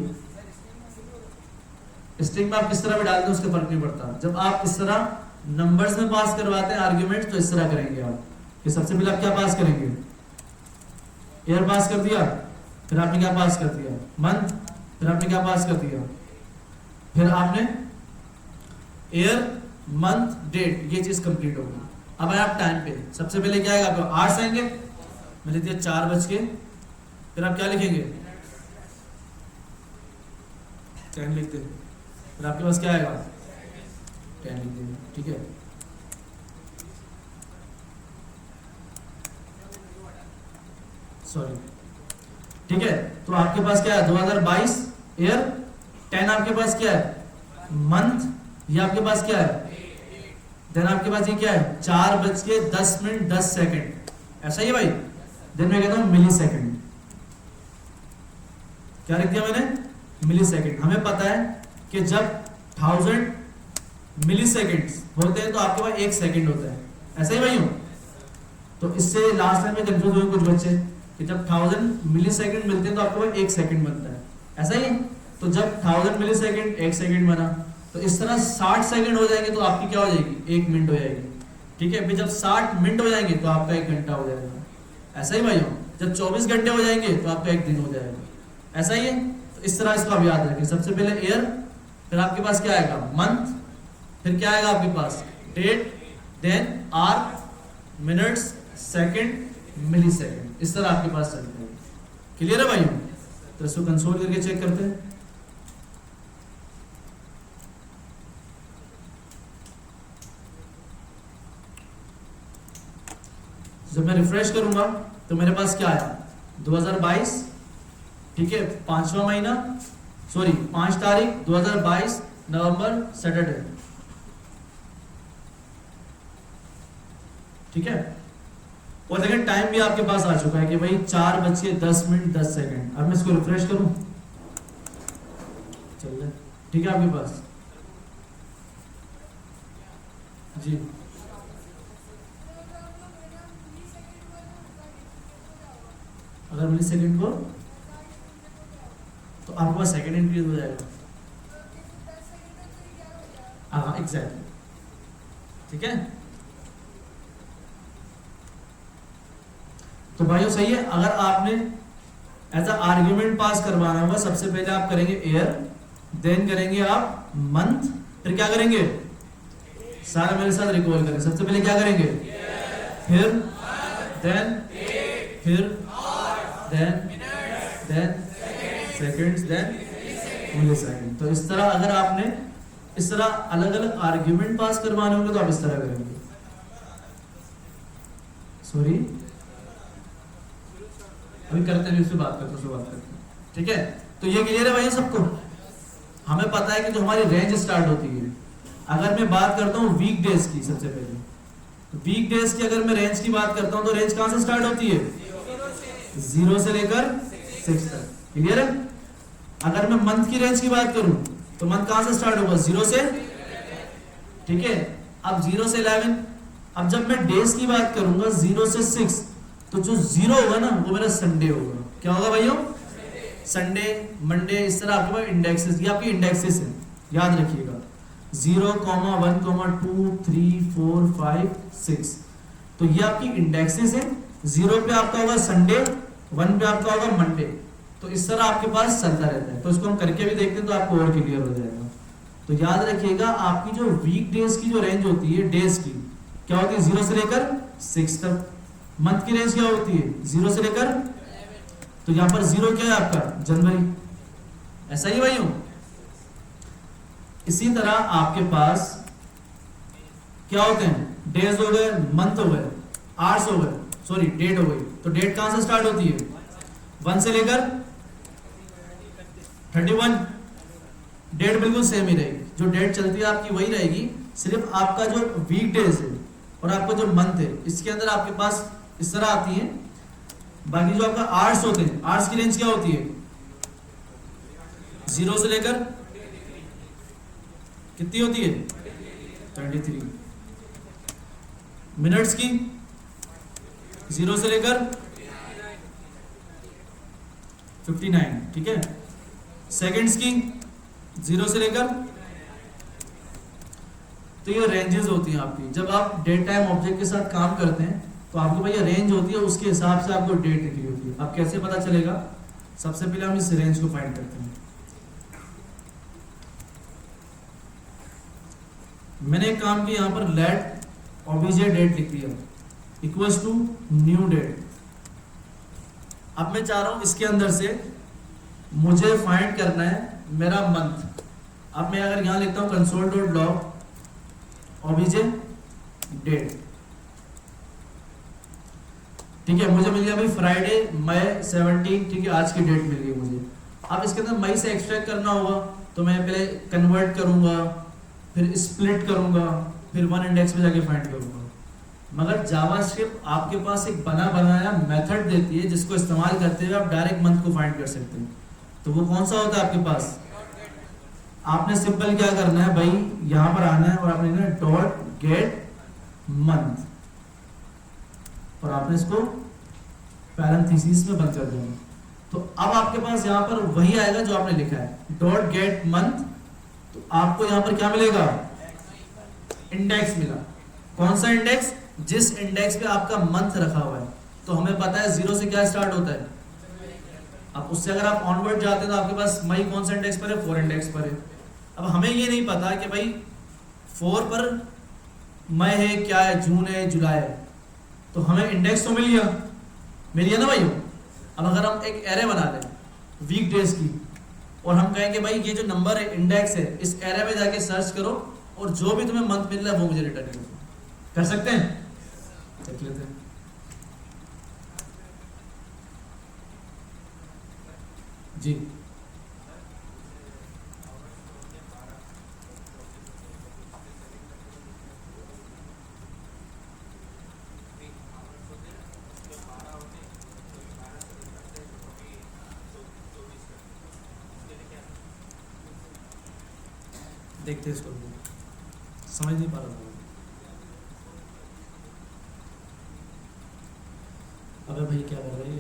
स्ट्रिंग में आप किस तरह भी डाल दें उसका फर्क नहीं पड़ता। जब आप इस तरह नंबर्स में पास करवाते हैं आर्ग्यूमेंट, तो इस तरह करेंगे आप कि सबसे पहले आप क्या पास करेंगे, ईयर पास कर दिया, फिर आपने क्या पास कर दिया, मंथ, फिर आपने क्या पास कर दिया, फिर आपने ईयर मंथ डेट, ये चीज कंप्लीट होगी। अब आए आप टाइम पे, सबसे पहले क्या आएगा आपको, 8 आएंगे, मैं लिख दिया 4 बज के, फिर आप क्या लिखेंगे, 10 लिखते, फिर आपके पास क्या आएगा, 10 लिख देंगे, ठीक है। सॉरी, ठीक है, तो आपके पास क्या है 2022 ईयर, 10 आपके पास क्या है मंथ, ये आपके पास क्या है, देन आपके पास ये क्या है 4 बज के 10 मिनट 10 सेकंड, ऐसा ही है भाई। देन मैं कहता हूं मिली सेकंड, क्या लिख दिया मैंने, मिली सेकंड। हमें पता है कि जब 1000 मिली सेकेंड्स होते हैं तो आपके पास 1 सेकंड होता है, ऐसा ही भाई हो। तो इससे लास्ट टाइम में कंफ्यूज हुए कुछ बच्चे कि जब 1000 मिली सेकेंड मिलते हैं तो आपके पास 1 सेकंड बनता है, ऐसा ही है। तो जब 1000 मिली सेकेंड 1 सेकंड बना, तो इस तरह 60 सेकंड हो जाएंगे तो आपकी क्या हो जाएगी, 1 मिनट हो जाएगी, ठीक है। फिर जब 60 मिनट हो जाएंगे तो आपका 1 घंटा हो जाएगा, ऐसा ही भाई हो। जब 24 घंटे हो जाएंगे तो आपका 1 दिन हो जाएगा, ऐसा ही है। तो इस तरह इसको आप याद रखें, सबसे पहले ईयर, फिर आपके पास क्या आएगा मंथ, फिर क्या आएगा आपके पास date, then hour, minutes, second, millisecond, इस तरह आपके पास चलता है। क्लियर है भाई? तो इसको कंसोल करके चेक करते हैं। जब मैं रिफ्रेश करूंगा तो मेरे पास क्या आया 2022, ठीक है, 5वां महीना, सॉरी 5 तारीख 2022 नवंबर, सैटरडे, ठीक है। और देखिए टाइम भी आपके पास आ चुका है कि भाई 4 बज के 10 मिनट 10 सेकंड। अब मैं इसको रिफ्रेश करूं, चल रहा है, ठीक है आपके पास जी। अगर मिली सेकंड को तो आपके पास सेकंड इंक्रीज हो जाएगा, हाँ एग्जैक्टली, ठीक है। तो भाइयों सही है, अगर आपने ऐसा आर्ग्यूमेंट पास करवाना होगा, सबसे पहले आप करेंगे ईयर, देन करेंगे आप मंथ, फिर क्या करेंगे, सारा मेरे साथ रिकॉल करें। सबसे पहले क्या करेंगे, फिर देन, फिर देन सेकंड्स, देन मिली सेकंड। तो इस तरह अगर आपने इस तरह अलग अलग आर्ग्यूमेंट पास करवाने होंगे तो आप इस तरह करेंगे। सॉरी अभी करते हैं, उससे बात करते हैं, ठीक है। तो ये क्लियर है भाई सबको? हमें पता है कि जो हमारी रेंज स्टार्ट होती है, अगर मैं बात करता हूँ वीक डेज की, सबसे पहले वीक डेज की अगर मैं रेंज की बात करता हूँ तो रेंज कहां से स्टार्ट होती है, 0 से लेकर 6 तक, क्लियर है। अगर मैं मंथ की रेंज की बात करूं तो मंथ कहां से स्टार्ट होगा, 0 से, ठीक है। अब 0 से 11, अब जब मैं डेज की बात करूंगा 0 से 6, तो जो 0 होगा ना वो मेरा संडे होगा। क्या होगा भाइयों, संडे, मंडे, इस तरह आपके पास इंडेक्सेस, ये आपके इंडेक्सेस है, याद रखिएगा 0, 1, 2, 3, 4, 5, 6, तो ये आपकी इंडेक्सेस है। 0 पे आपका होगा संडे, 1 पे आपका होगा मंडे, तो इस तरह आपके पास चलता रहता है। तो इसको हम करके भी देखते हैं तो आपको और क्लियर हो जाएगा। तो याद रखिएगा आपकी जो वीक डेज की जो रेंज होती है डेज की, क्या होती है 0 से लेकर 6 तक। मंथ की रेंज क्या होती है 0 से लेकर, तो यहां पर 0 क्या है आपका जनवरी, ऐसा ही भाई हूं। इसी तरह आपके पास क्या होते हैं, डेज हो गए, मंथ हो गए, आवर्स हो गए, सॉरी डेट हो गई। तो डेट कहां से स्टार्ट होती है, 1 से लेकर 31। डेट बिल्कुल सेम ही रहेगी, जो डेट चलती है आपकी वही रहेगी, सिर्फ आपका जो वीक डेज है और आपका जो मंथ है इसके अंदर आपके पास इस तरह आती है। बाकी जो आपका आर्ट्स होते हैं, आर्ट्स की रेंज क्या होती है, 0 से लेकर कितनी होती है, 23। मिनट्स की 0 से लेकर 59, ठीक है। सेकंड्स की 0 से लेकर, तो ये रेंजेस होती हैं आपकी। जब आप डेट टाइम ऑब्जेक्ट के साथ काम करते हैं तो आपको भैया रेंज होती है, उसके हिसाब से आपको डेट निकली होती है। अब कैसे पता चलेगा, सबसे पहले हम इस रेंज को फाइंड करते हैं। मैंने एक काम किया, यहाँ पर लेट ऑब्जेक्ट डेट लिख दिया इक्वल्स टू न्यू डेट। अब मैं चाह रहा हूं इसके अंदर से मुझे फाइंड करना है मेरा मंथ। अब मैं अगर यहां लिखता हूं console dot log object date, ठीक है, मुझे मिल गया भाई फ्राइडे मई 17, ठीक है, आज की डेट मिल गई मुझे। अब इसके अंदर मई से एक्सट्रैक्ट करना होगा तो मैं पहले कन्वर्ट करूंगा, फिर स्प्लिट करूंगा, फिर वन इंडेक्स पे जाके फाइंड करूंगा। मगर जावास्क्रिप्ट आपके पास एक बना बनाया मेथड देती है जिसको इस्तेमाल करते हुए आप डायरेक्ट मंथ को फाइंड कर सकते हैं। तो वो कौन सा होता है आपके पास, आपने सिंपल क्या करना है भाई, यहां पर आना है और आपने लिखना है डॉट गेट मंथ, और आपने इसको पैरेंथेसिस में बंद कर देना। तो अब आपके पास यहां पर वही आएगा जो आपने लिखा है डॉट गेट मंथ। तो आपको यहां पर क्या मिलेगा, इंडेक्स मिला। कौन सा इंडेक्स, जिस इंडेक्स पे आपका मंथ रखा हुआ है। तो हमें पता है 0 से क्या स्टार्ट होता है, अब उससे अगर आप ऑनवर्ड जाते हैं तो आपके पास मई कौन सा इंडेक्स पर है, 4 इंडेक्स पर है। अब हमें ये नहीं पता कि भाई 4 पर मई है, क्या है, जून है, जुलाई है, तो हमें इंडेक्स तो मिल गया ना भाई। अब अगर हम एक एरे बना लें वीक डेज की और हम कहें कि भाई ये जो नंबर है इंडेक्स है, इस एरे में जाके सर्च करो और जो भी तुम्हें मंथ मिल रहा है वो मुझे रिटर्न करो, कर सकते हैं, देख लेते हैं। जी देखते इसको, समझ नहीं पा रहा था। अबे भाई क्या कर रही है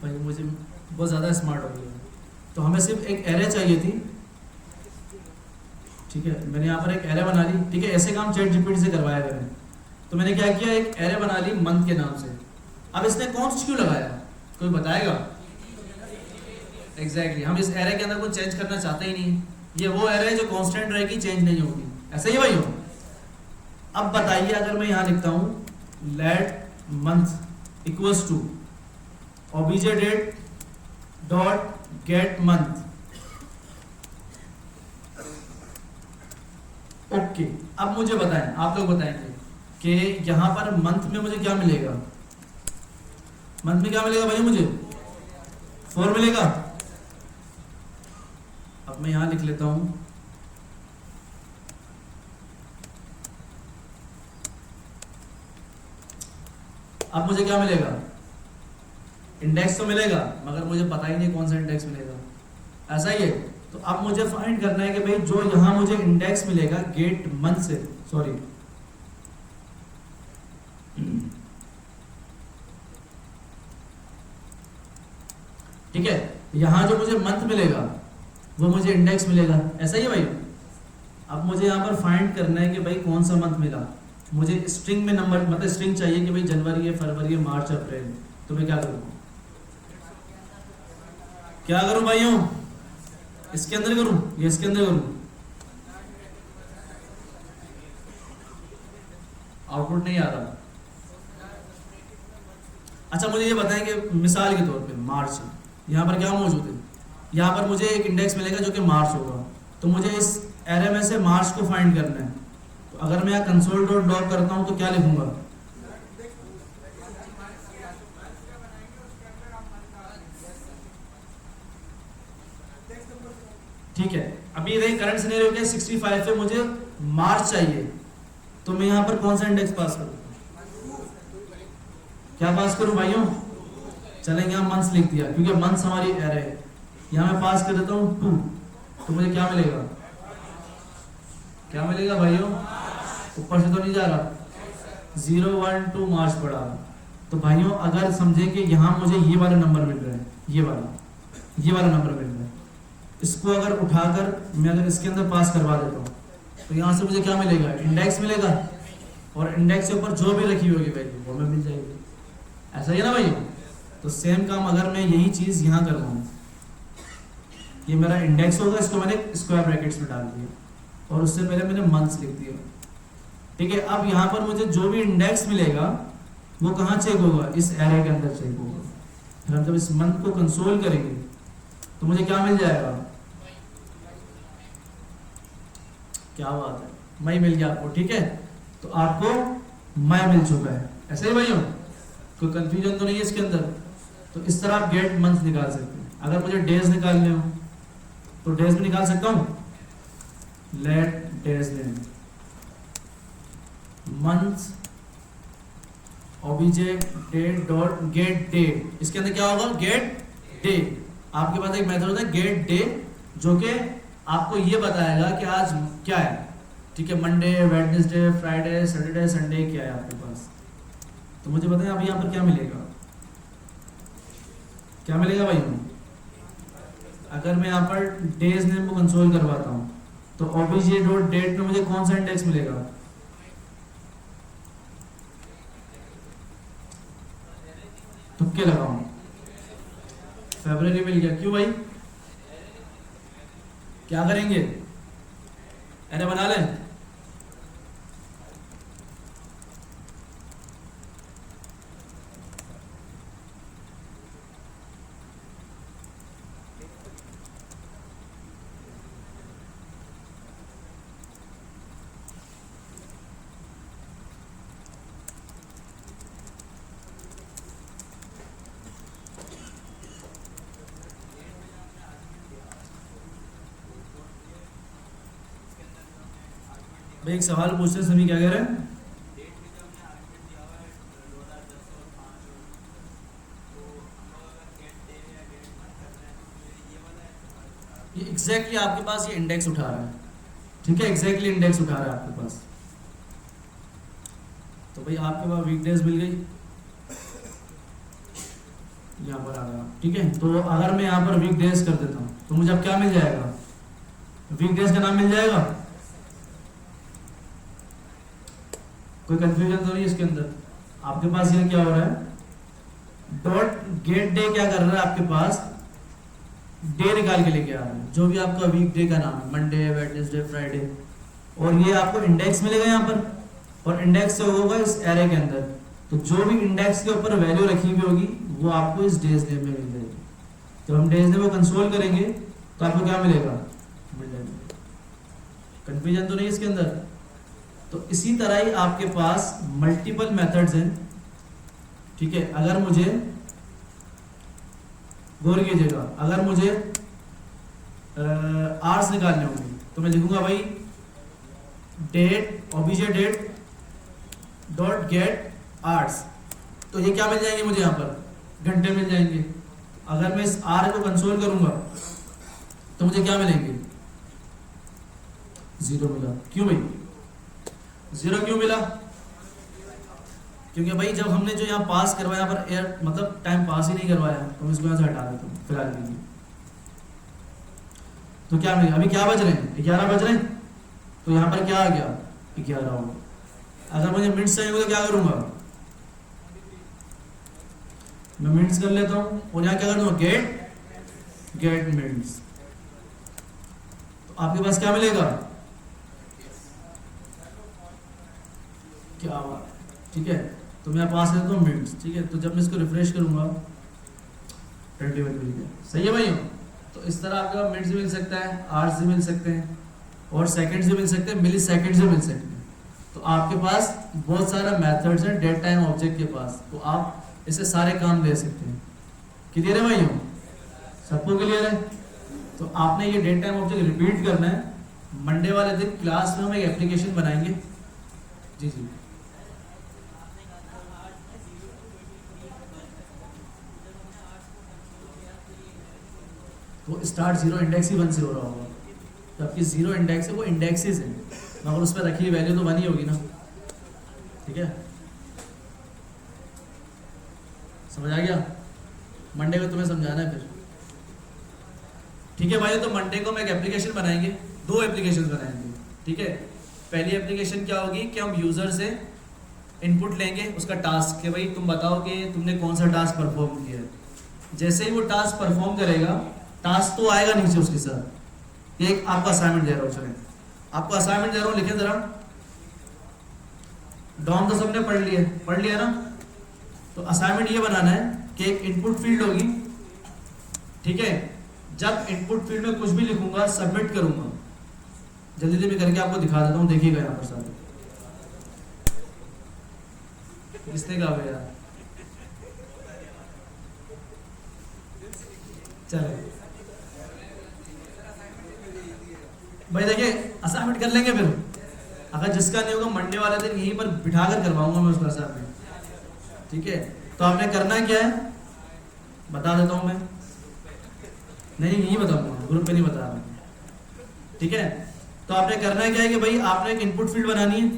भाई, मुझे बहुत ज़्यादा स्मार्ट हो गया। तो हमें सिर्फ एक एरे चाहिए थी, ठीक है, मैंने यहाँ पर एक एरे बना ली, ठीक है, ऐसे काम चैट जीपीटी से करवाया मैंने। तो मैंने क्या किया, एक एरे बना ली मंथ के नाम से। अब इसने कॉन्स्ट क्यों लगाया, कोई बताएगा? एग्जैक्टली हम इस एरे के अंदर कुछ चेंज करना चाहते ही नहीं, ये वो एरे है जो कांस्टेंट रहेगी, चेंज नहीं होगी, ऐसा ही भाई हो। अब बताइए अगर मैं यहाँ लिखता हूँ let month equals to object date dot get month, okay. अब मुझे बताएं, आप लोग बताएंगे कि यहां पर मंथ में मुझे क्या मिलेगा, मंथ में क्या मिलेगा भाई, मुझे 4 मिलेगा। अब मैं यहां लिख लेता हूं अब मुझे क्या मिलेगा, इंडेक्स तो मिलेगा मगर मुझे पता ही नहीं कौन सा इंडेक्स मिलेगा, ऐसा ही है। तो अब मुझे फाइंड करना है कि भाई जो यहां मुझे इंडेक्स मिलेगा गेट मंथ से, सॉरी ठीक है, यहां जो मुझे मंथ मिलेगा वो मुझे इंडेक्स मिलेगा, ऐसा ही है भाई। अब मुझे यहां पर फाइंड करना है कि भाई कौन सा मंथ मिला, मुझे स्ट्रिंग में नंबर, मतलब स्ट्रिंग चाहिए कि भाई जनवरी है, फरवरी है, मार्च, अप्रैल। तो मैं क्या करूं, क्या करूं भाइयों, इसके अंदर करूं या इसके अंदर करूं, आउटपुट नहीं आ रहा। अच्छा मुझे ये बताएं कि मिसाल के तौर पे मार्च, यहाँ पर क्या मौजूद है, यहाँ पर मुझे एक इंडेक्स मिलेगा जो कि मार्च होगा, तो मुझे इस एरे में से मार्च को फाइंड करना है। तो अगर मैं यहाँ कंसोल डॉट लॉग करता हूँ तो क्या लिखूंगा, ठीक है, अभी देखिए करंट सिनेरियो क्या है, 65 पे मुझे मार्च चाहिए, तो मैं यहाँ पर कौन सा इंडेक्स पास करूँ, क्या पास करूँ भाइयों, चलेंगे यहाँ मंथ्स लिख दिया क्योंकि मंथ्स हमारी एरे है, यहाँ मैं पास कर देता हूँ 2, तो मुझे क्या मिलेगा, क्या मिलेगा भाइयों, ऊपर से तो नहीं जा रहा, 012 मार्च पड़ा। तो भाइयों अगर समझे कि यहाँ मुझे ये वाला नंबर मिल रहा है, ये वाला नंबर मिल रहा है, इसको अगर उठाकर मैं अगर इसके अंदर पास करवा देता हूँ तो यहाँ से मुझे क्या मिलेगा, इंडेक्स मिलेगा, और इंडेक्स के ऊपर जो भी रखी होगी वैल्यू वो मैं मिल जाएगी, ऐसा ही है ना भाइयों। तो सेम काम अगर मैं यही चीज़ यहाँ करवाऊँ, ये मेरा इंडेक्स होगा, इसको मैंने स्क्वायर ब्रैकेट्स में डाल दिया और उससे पहले मैंने मंथ्स लिख दिया, ठीक है। अब यहाँ पर मुझे जो भी इंडेक्स मिलेगा वो कहाँ चेक होगा, इस एरे के अंदर चेक होगा। फिर हम जब इस मंथ को कंसोल करेंगे तो मुझे क्या मिल जाएगा, क्या बात है, मई मिल गया आपको, ठीक है। तो आपको मई मिल चुका है, ऐसे ही भाइयों, कोई कंफ्यूजन तो नहीं है इसके अंदर। तो इस तरह आप गेट मंथ निकाल सकते हैं। अगर मुझे डेज निकालने हो तो डेज में निकाल सकता हूं, let days name month obj date dot get day, इसके अंदर क्या होगा, गेट डे। आपके पास एक मेथड होता है गेट डे, जो कि आपको ये बताएगा कि आज क्या है, ठीक है, Monday, Wednesday, Friday, Saturday, Sunday क्या है आपके पास। तो मुझे बताएं अब यहाँ पर क्या मिलेगा, क्या मिलेगा भाई। अगर मैं यहाँ पर डेज नेम को कंसोल करवाता हूँ तो ऑब्जे डॉट डेट में मुझे कौन सा इंडेक्स मिलेगा, तुक्के लगाऊं, फरवरी मिल गया। क्यों भाई, क्या करेंगे, अरे बना लें, भाई एक सवाल पूछते हैं सभी, क्या कह रहे हैं, ये एग्जैक्टली आपके पास ये इंडेक्स उठा रहा है, ठीक है, एग्जैक्टली इंडेक्स उठा रहा है आपके पास। तो भाई आपके पास वीकडेज मिल गई, यहाँ पर आ गया, ठीक है। तो अगर मैं यहाँ पर वीकडेज कर देता हूँ तो मुझे अब क्या मिल जाएगा, वीकडेज का नाम मिल जाएगा। कोई कंफ्यूजन तो नहीं इसके अंदर। आपके पास ये क्या हो रहा है, डॉट गेट डे क्या कर रहा है, आपके पास डे निकाल के लेके आ रहा है, जो भी आपका वीक डे का नाम है, मंडे, वेडनेसडे, फ्राइडे, और ये आपको इंडेक्स मिलेगा यहाँ पर, और इंडेक्स से होगा इस एरे के अंदर। तो जो भी इंडेक्स के ऊपर वैल्यू रखी हुई होगी वो आपको इस डेज नेम में मिल जाएगी। जब हम डेज नेम को कंसोल करेंगे तो आपको क्या मिलेगा, मिल जाएगा। कंफ्यूजन तो नहीं इसके अंदर। तो इसी तरह ही आपके पास मल्टीपल मेथड्स हैं, ठीक है। अगर मुझे, गौर कीजिएगा, अगर मुझे आर्स निकालने होंगे तो मैं लिखूंगा भाई date obj date dot get hours, तो ये क्या मिल जाएंगे मुझे, यहाँ पर घंटे मिल जाएंगे। अगर मैं इस आर को कंसोल करूंगा तो मुझे क्या मिलेंगे, 0 मिला। क्यों भाई 0 क्यों मिला, क्योंकि भाई जब हमने जो यहाँ पास करवाया, यहाँ पर एयर मतलब टाइम पास ही नहीं करवाया, तो मैं इसको यहाँ से हटा देता हूँ फिलहाल के लिए। तो क्या मिलेगा, अभी क्या बज रहे हैं, 11 बज रहे हैं, तो यहाँ पर क्या आ गया, 11 होगा। अगर मुझे मिनट्स चाहिए तो क्या करूंगा, मैं मिनट्स कर लेता हूँ और यहाँ क्या कर दूंगा, गेट मिनट्स। तो आपके पास क्या मिलेगा, क्या बात, ठीक है। तो मैं पास करता हूँ मिनट्स, ठीक है। तो जब मैं इसको रिफ्रेश करूंगा 21 मिल गया, सही है भाइयों। तो इस तरह आपका मिनट्स भी मिल सकता है, आवर्स भी मिल सकते हैं, और सेकंड्स भी मिल सकते हैं, मिली सेकंड्स भी मिल सकते हैं। तो आपके पास बहुत सारा मेथड्स हैं डेट टाइम ऑब्जेक्ट के पास, तो आप इससे सारे काम ले सकते हैं। क्लियर है भाइयों, सबको क्लियर है, तो आपने ये डेट टाइम ऑब्जेक्ट रिपीट करना है। मंडे वाले दिन क्लास में हम एक एप्लीकेशन बनाएंगे। जी जी, तो स्टार्ट जीरो इंडेक्स ही 1 से हो रहा होगा, तो आपकी जीरो इंडेक्स है वो इंडेक्सेस है, मगर उस पर रखी वैल्यू तो 1 ही होगी ना। ठीक है, समझ आ गया? मंडे को तुम्हें समझाना है फिर। ठीक है भाई, तो मंडे को हम एक एप्लीकेशन बनाएंगे, 2 एप्लीकेशन बनाएंगे। ठीक है, पहली एप्लीकेशन क्या होगी कि हम यूजर से इनपुट लेंगे, उसका टास्क कि भाई तुम बताओ कि तुमने कौन सा टास्क परफॉर्म किया है। जैसे ही वो टास्क परफॉर्म करेगा, टास्क तो आएगा नीचे उसके साथ, एक आपका असाइनमेंट दे रहा हूँ। चले, आपको असाइनमेंट दे रहा हूँ, लिखे जरा। डॉम तो सबने पढ़ लिया ना। तो असाइनमेंट ये बनाना है कि एक इनपुट फील्ड होगी। ठीक है, जब इनपुट फील्ड में कुछ भी लिखूंगा, सबमिट करूंगा, जल्दी जल्दी करके आपको दिखा देता हूँ, देखिएगा यहाँ पर साथ। किसने कहा भैया? चलो भाई, देखिए असाइनमेंट कर लेंगे फिर। अगर जिसका नहीं होगा मंडे वाले दिन यहीं पर बिठा कर करवाऊंगा मैं उसका असाइनमेंट। ठीक है, तो आपने करना क्या है बता देता हूं मैं। नहीं, यही बताऊंगा, ग्रुप पे नहीं बता रहा। ठीक है, तो आपने करना क्या है कि भाई आपने एक इनपुट फील्ड बनानी है।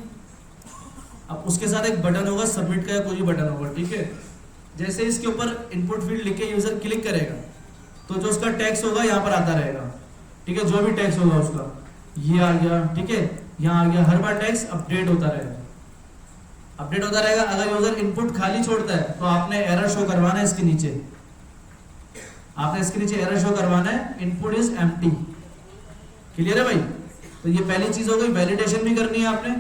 अब उसके साथ एक बटन होगा, सबमिट का कोई भी बटन होगा। ठीक है, जैसे इसके ऊपर इनपुट फील्ड लिख के यूजर क्लिक करेगा, तो जो उसका टैक्स होगा यहाँ पर आता रहेगा। ठीक है, जो भी टैक्स होगा उसका ये आ गया। ठीक है, यहाँ आ गया, हर बार टैक्स अपडेट होता रहेगा, अपडेट होता रहेगा। अगर यूजर इनपुट खाली छोड़ता है तो आपने एरर शो करवाना है इसके नीचे, आपने इसके नीचे एरर शो करवाना है, इनपुट इज एम्प्टी। क्लियर है भाई? तो ये पहली चीज हो गई, वैलिडेशन भी करनी है आपने,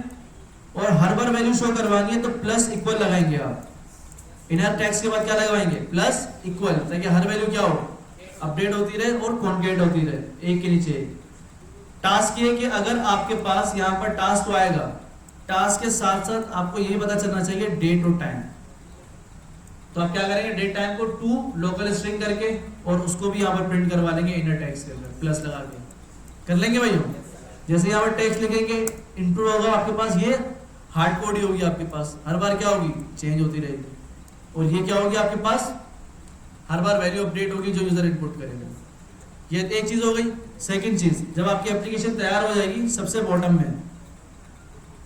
और हर बार वैल्यू शो करवानी है तो प्लस इक्वल लगाएंगे आप। इनर टैक्स के बाद क्या लगवाएंगे? प्लस इक्वल, ताकि हर वैल्यू क्या हो, अपडेट होती रहे और कॉन्केट होती रहे, एक के नीचे एक। टास्क ये कि अगर आपके पास यहाँ पर टास्क तो आएगा, टास्क के साथ साथ आपको यही पता चलना चाहिए डेट और टाइम। तो आप क्या करेंगे, डेट टाइम को टू लोकल स्ट्रिंग करके और उसको भी यहाँ पर प्रिंट करवा लेंगे इनर टैक्स के अंदर, प्लस लगा के कर लेंगे भाई। जैसे यहाँ पर टेक्स्ट लिखेंगे, इनपुट होगा आपके पास, ये हार्ड कोड ही होगी आपके पास, हर बार क्या होगी, चेंज होती रहेगी। और ये क्या होगी आपके पास, हर बार वैल्यू अपडेट होगी जो यूजर इनपुट करेगा। ये एक चीज हो गई। सेकंड चीज, जब आपकी एप्लीकेशन तैयार हो जाएगी, सबसे बॉटम में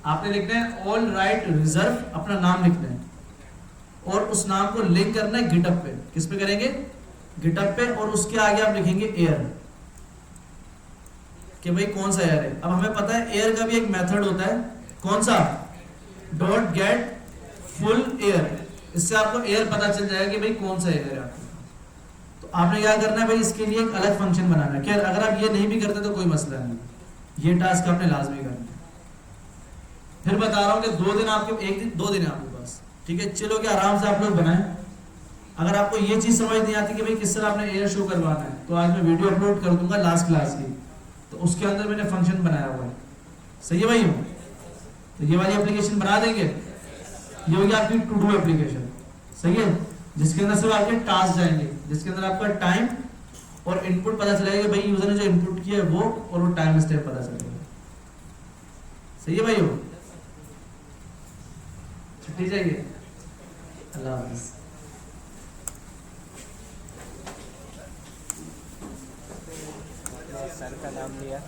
आपने लिखना है ऑल राइट रिजर्व, अपना नाम लिखना है, और उस नाम को लिंक करना है गिटअप पे। किस पे करेंगे? गिटअप पे। और उसके आगे आप लिखेंगे एयर, कि भाई कौन सा एयर है। अब हमें पता है एयर का भी एक मेथड होता है, कौन सा, डॉट गेट फुल एयर। इससे आपको एयर पता चल जाएगा कि भाई कौन सा एयर है आपको। तो आपने क्या करना है भाई, इसके लिए एक अलग फंक्शन बनाना है। क्या अगर आप ये नहीं भी करते तो कोई मसला नहीं, ये टास्क आपने लाजमी करना है। फिर बता रहा हूं कि 2 दिन आपके, 1 दिन 2 दिन है आपके पास। ठीक है, चलो कि आराम से आप लोग बनाएं। अगर आपको ये चीज समझ नहीं आती कि भाई किस तरह आपने एयर शो करवाना है, तो आज मैं वीडियो अपलोड कर दूंगा लास्ट क्लास की, तो उसके अंदर मैंने फंक्शन बनाया हुआ है। सही है भाई? तो ये वाली एप्लीकेशन बना देंगे, ये होगी आपकी टू डू एप्लीकेशन। सही है, जिसके अंदर सिर्फ आपके टास्क जाएंगे, जिसके अंदर आपका टाइम और इनपुट पता चलेगा कि भाई यूजर ने जो इनपुट किया है वो, और वो टाइम स्टेप पता चलेगा। सही है भाई? हो छुट्टी चाहिए? अल्लाह हाफिज़। सर का नाम लिया।